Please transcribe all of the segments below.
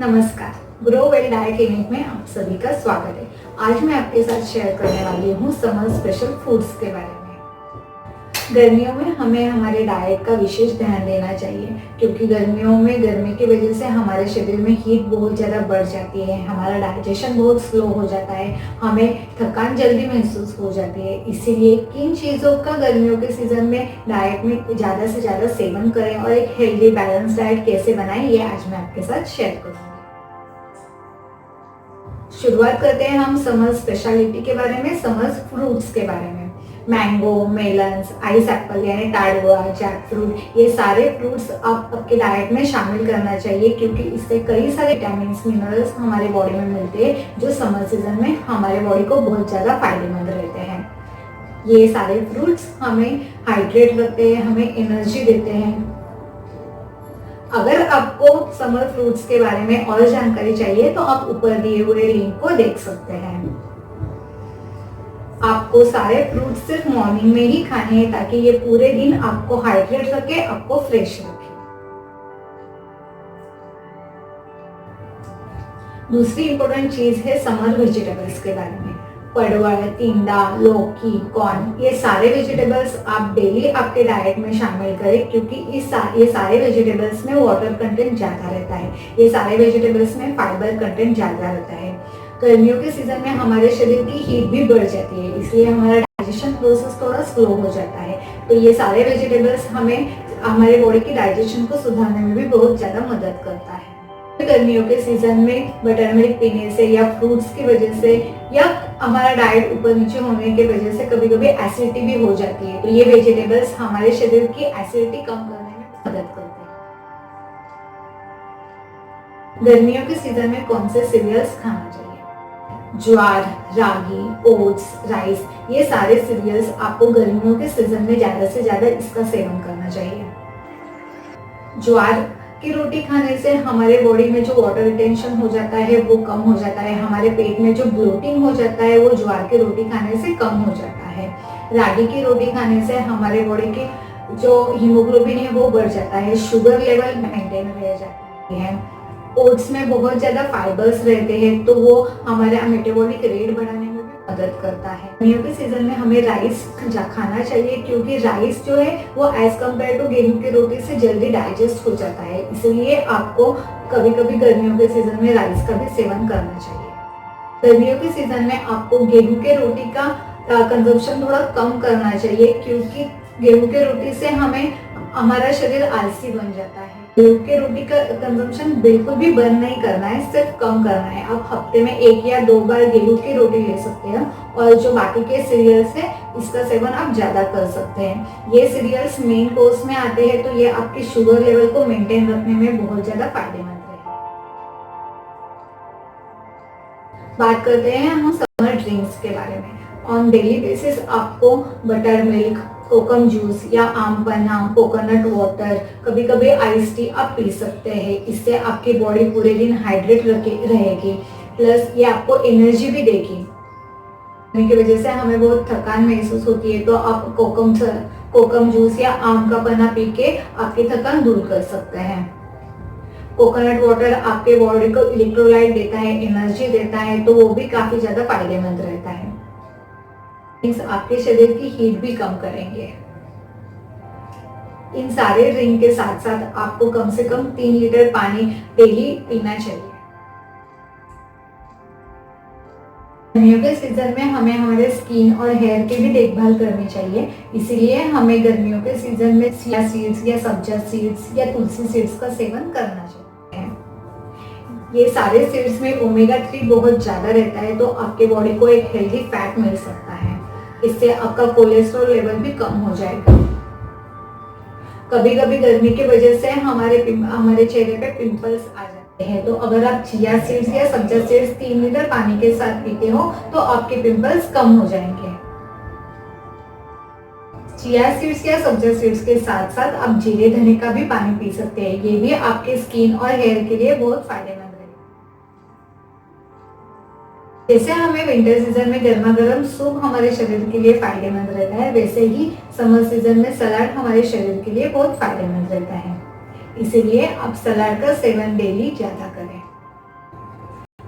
नमस्कार, grow well diet clinic में आप सभी का स्वागत है। आज मैं आपके साथ शेयर करने वाली हूँ समर स्पेशल फूड्स के बारे में। गर्मियों में हमें हमारे डाइट का विशेष ध्यान देना चाहिए, क्योंकि गर्मियों में गर्मी की वजह से हमारे शरीर में हीट बहुत ज़्यादा बढ़ जाती है, हमारा डाइजेशन बहुत स्लो हो जाता है, हमें थकान जल्दी महसूस हो जाती है। इसीलिए किन चीज़ों का गर्मियों के सीज़न में डाइट में ज़्यादा से ज़्यादा सेवन करें और एक हेल्दी बैलेंस डाइट कैसे बनाएं, ये आज मैं आपके साथ शेयर करूँगी। शुरुआत करते हैं हम समर स्पेशलिटी के बारे में, समर फ्रूट्स के बारे में। मैंगो, मेलन्स, आइस एप्पल यानी ताड़वा, जैक फ्रूट, ये सारे फ्रूट्स आप आपके डाइट में शामिल करना चाहिए, क्योंकि इससे कई सारे विटामिन मिनरल्स हमारे बॉडी में मिलते हैं, जो समर सीजन में हमारे बॉडी को बहुत ज़्यादा फायदेमंद रहते हैं। ये सारे फ्रूट्स हमें हाइड्रेट रखते हैं, हमें एनर्जी देते हैं। अगर आपको समर फ्रूट्स के बारे में और जानकारी चाहिए तो आप ऊपर दिए हुए लिंक को देख सकते हैं। आपको सारे फ्रूट्स सिर्फ मॉर्निंग में ही खाने हैं, ताकि ये पूरे दिन आपको हाइड्रेट रखे, आपको फ्रेश रखे। दूसरी इंपॉर्टेंट चीज है समर वेजिटेबल्स के बारे में। पड़वल, टिंडा, लौकी, कॉर्न, ये सारे वेजिटेबल्स आप डेली आपके डाइट में शामिल करें, क्योंकि ये सारे वेजिटेबल्स में वाटर कंटेंट ज़्यादा रहता है। ये सारे वेजिटेबल्स में फाइबर कंटेंट ज़्यादा रहता है। गर्मियों के सीजन में हमारे शरीर की हीट भी बढ़ जाती है, इसलिए हमारा डाइजेशन प्रोसेस थोड़ा स्लो हो जाता है। तो ये सारे वेजिटेबल्स हमें हमारे बॉडी की डाइजेशन को सुधारने में भी बहुत ज़्यादा मदद करता है। गर्मियों के सीजन में बटर मिल्क पीने से या फ्रूट्स की वजह से या हमारा डाइट ऊपर नीचे होने की वजह से कभी कभी एसिडिटी भी हो जाती है, तो ये वेजिटेबल्स हमारे शरीर की एसिडिटी कम करने में मदद करते हैं। गर्मियों के सीजन में कौन से सीरियल्स खाना चाहिए? ज्वार, रागी, ओट्स, राइस, ये सारे सीरियल्स आपको गर्मियों के सीजन में ज्यादा से ज्यादा इसका सेवन करना चाहिए। ज्वार की रोटी खाने से हमारे बॉडी में जो वाटर रिटेंशन हो जाता है वो कम हो जाता है, हमारे पेट में जो ब्लोटिंग हो जाता है वो ज्वार की रोटी खाने से कम हो जाता है। रागी की रोटी खाने से हमारे बॉडी की जो हीमोग्लोबिन है वो बढ़ जाता है, शुगर लेवल मेंटेन रह जाती है। ओट्स में बहुत ज़्यादा फाइबर्स रहते हैं, तो वो हमारे मेटाबॉलिक रेट बढ़ाने में भी मदद करता है। गर्मियों के सीजन में हमें राइस खाना चाहिए, क्योंकि राइस जो है वो एज कम्पेयर टू गेहूं की रोटी से जल्दी डाइजेस्ट हो जाता है। इसलिए आपको कभी कभी गर्मियों के सीजन में राइस का भी सेवन करना चाहिए। गर्मियों के सीजन में आपको गेहूं के रोटी का कंजम्पशन थोड़ा कम करना चाहिए, क्योंकि गेहूं के रोटी से हमारा शरीर आलसी बन जाता है। गेहूं के रोटी का कंजम्पशन बिल्कुल भी बंद नहीं करना है, सिर्फ कम करना है। आप हफ्ते में 1 या 2 बार गेहूं की रोटी ले सकते हैं, और जो बाकी के सीरियल्स है इसका सेवन आप ज्यादा कर सकते हैं। ये सीरियल्स मेन कोर्स में आते हैं, तो ये आपके शुगर लेवल को मेंटेन रखने में बहुत ज्यादा फायदेमंद है। बात करते हैं हम समर ड्रिंक्स के बारे में। ऑन डेली बेसिस आपको बटर मिल्क, कोकम जूस या आम पन्ना, कोकोनट वाटर, कभी कभी आइस टी आप पी सकते हैं। इससे आपकी बॉडी पूरे दिन हाइड्रेट रहेगी, प्लस ये आपको एनर्जी भी देगी। की वजह से हमें बहुत थकान महसूस होती है, तो आप कोकम जूस या आम का पन्ना पी के आपकी थकान दूर कर सकते हैं। कोकोनट वाटर आपके बॉडी को इलेक्ट्रोलाइट देता है, एनर्जी देता है, तो वो भी काफी ज्यादा फायदेमंद रहता है। आपके शरीर की हीट भी कम करेंगे। इन सारे ड्रिंक के साथ साथ आपको कम से कम 3 लीटर पानी डेली पीना चाहिए। गर्मियों के सीजन में हमें हमारे स्किन और हेयर की भी देखभाल करनी चाहिए, इसीलिए हमें गर्मियों के सीजन में चिया सीड्स या सब्जा सीड्स या तुलसी सीड्स का सेवन करना चाहिए। ये सारे सीड्स में ओमेगा 3 बहुत ज्यादा रहता है, तो आपके बॉडी को एक हेल्दी फैट मिल सकता है। इससे आपका कोलेस्ट्रॉल लेवल भी कम हो जाएगा। कभी कभी गर्मी की वजह से हमारे चेहरे पे पिंपल्स आ जाते हैं, तो अगर आप चिया सीड्स या सब्जा सीड्स 3 लीटर पानी के साथ पीते हो तो आपके पिंपल्स कम हो जाएंगे। चिया सीड्स या सब्जा सीड्स के साथ साथ आप जीरे धने का भी पानी पी सकते हैं, ये भी आपके स्किन और हेयर के लिए बहुत फायदेमंद है। जैसे हमें विंटर सीजन में गर्मा गर्म सूप हमारे शरीर के लिए फायदेमंद रहता है, वैसे ही समर सीजन में सलाद हमारे शरीर के लिए बहुत फायदेमंद रहता है। इसीलिए आप सलाद का सेवन डेली ज्यादा करें।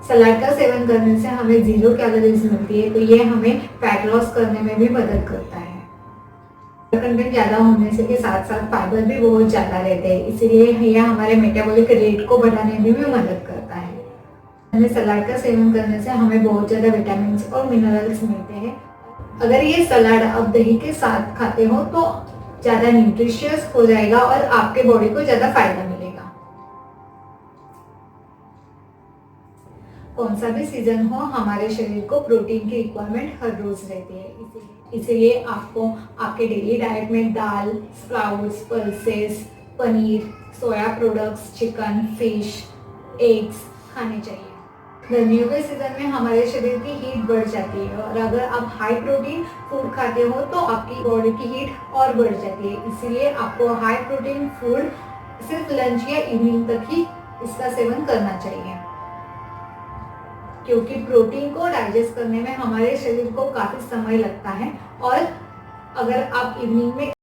सलाद का सेवन करने से हमें 0 कैलोरीज मिलती है, तो ये हमें फैट लॉस करने में भी मदद करता है। कंटेंट ज़्यादा होने से के साथ साथ फाइबर भी बहुत ज़्यादा रहते हैं, इसीलिए यह हमारे मेटाबॉलिक रेट को बढ़ाने में भी मदद करता है। हमें सलाद का सेवन करने से हमें बहुत ज़्यादा विटामिन और मिनरल्स मिलते हैं। अगर ये सलाद आप दही के साथ खाते हो तो ज़्यादा न्यूट्रिशियस हो जाएगा और आपके बॉडी को ज़्यादा फायदा मिलेगा। कौन सा भी सीजन हो, हमारे शरीर को प्रोटीन की रिक्वायरमेंट हर रोज रहती है, इसीलिए आपको आपके डेली डाइट में दाल, sprouts, pulses, paneer, soya products, chicken, fish, eggs खाने चाहिए। गर्मियों के सीजन में हमारे शरीर की हीट बढ़ जाती है और अगर आप हाई प्रोटीन फूड खाते हो तो आपकी बॉडी की हीट और बढ़ जाती है, इसीलिए आपको हाई प्रोटीन फूड सिर्फ लंच या इवनिंग तक ही इसका सेवन करना चाहिए, क्योंकि प्रोटीन को डाइजेस्ट करने में हमारे शरीर को काफ़ी समय लगता है। और अगर आप इवनिंग में